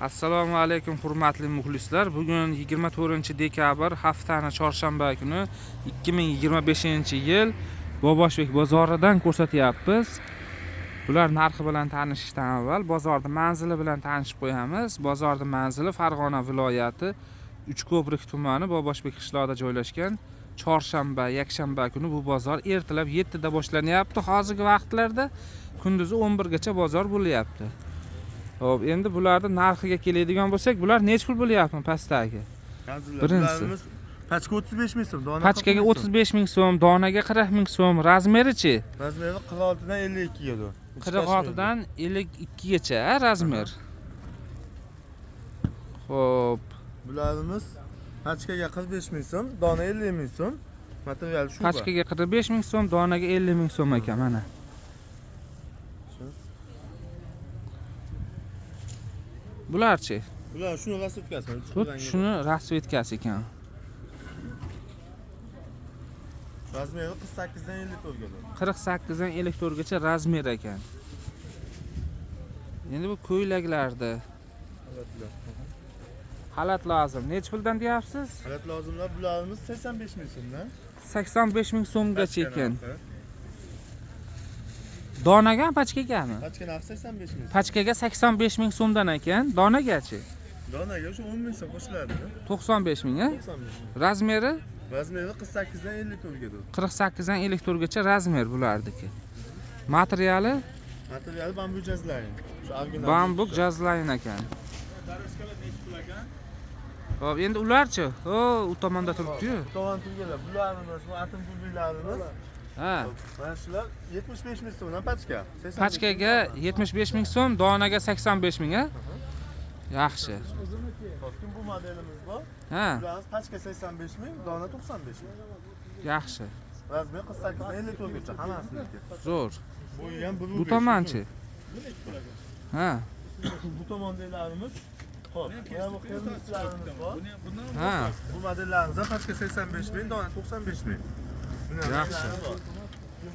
Assalomu alaykum hurmatli muxlislar. Bugun 24-dekabr haftani chorshanba kuni 2025-yil Boboshbek bozoridan ko'rsatyapmiz. Bular narxi bilan tanishishdan avval bozorning manzili bilan tanishib qo'yamiz. Bozorning manzili Farg'ona viloyati Uchko'prik tumani Boboshbek qishlog'ida joylashgan. Chorshanba, yakshanba kuni bu bozor ertalab 7 da boshlanyapti. Hozirgi vaqtlarda kunduzi 11 gacha bozor bo'lyapti. Hop, endi bularning narxiga keladigan bo'lsak, bular necha pul bo'lyapti pastdagi? Birinchisi pachka 35 ming so'm, dona pachkaga 35 ming so'm, donaga 40 ming so'm, razmerichi? Razmeri 46 dan 52 ga. 46 dan 52 gacha razmer. Hop, bularimiz pachkaga 45 ming so'm, dona 50 ming so'm. Material shu. Pachkaga 45 ming so'm, donaga 50 ming so'm ekan mana. Bularchi? Bular shuni rasvetkasi. Shuni rasvetkasi ekan. Razmeri 48 dan 54 ga. 48 dan 54 gacha razmer ekan. Endi bu ko'ylaklarda xalat lozim. Necha puldan deyapsiz? Xalat lozimlar bularimiz 85 ming so'mdan. 85 ming so'mgacha ekan. Donaga pachkagami? Pachka narxi 85 ming. Pachkaga 85 ming so'mdan ekan, donagachi? Donaga o'sha 10 ming so'm qo'shiladi. 95 ming, a? 95 ming. Razmeri? Razmeri 48 dan 54 ga. 48 dan 54 gacha razmer bulardiki. Materiali? Materiali bambuk jazlayn. Shu original. Bambuk jazlayn ekan. Hop, endi ularchi? O, u tomonda turibdi-yu. Tomon turganlar, bularimiz, bu atom bulbullarimiz. Ha. Mana shular 75 ming so'mdan pachka. Pachkaga 75 ming so'm, donaga 85 ming, a? Yaxshi. Hozir bu modelimiz bor. Ha. Bularimiz pachka 85 ming, dona 95 ming. Yaxshi. Razmer 48 dan 54 gacha hammasiniki. Zo'r. Bu ham Bu tomonchi? Ha. Bu tomondagilarimiz hop, mana bu qirmizlarimiz bor. Ha. Bu modellarimiz ham pachka 85 ming, dona 95 ming. Yaxshi.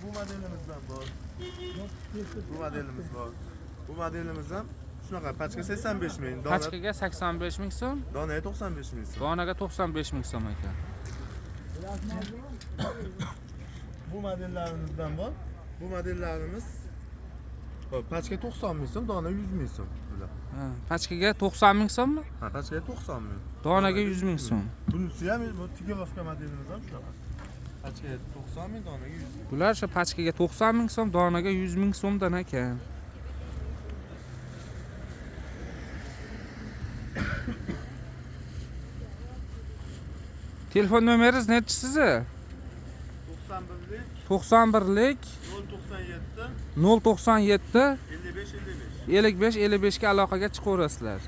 Bu modelimizdan bor. Bu modelimiz bor. Bu modelimiz ham shunaqa pachka 85 ming, dona Pachkaga 85 ming so'm, donaga 95 ming so'm. donaga 95 ming so'm ekan. Bu modellarimizdan bor. Bu modellarimiz hop, pachka 90 ming so'm, dona 100 ming so'm bular. Ha, pachkaga 90 ming so'mmi? Ha, pachkaga 90 ming. Donaga 100 ming so'm. Bunisi ham bu tigirovka modelimiz ham shunaqa. Pachkaga 90 ming, donaga 100 ming. Bular shu pachkaga 90 ming so'm, donaga 100 ming so'mdan ekan. Telefon nomeringiz nechi sizni? 91lik 097 097 097 55 55. 55 55 ga aloqaga chiqaverasizlar.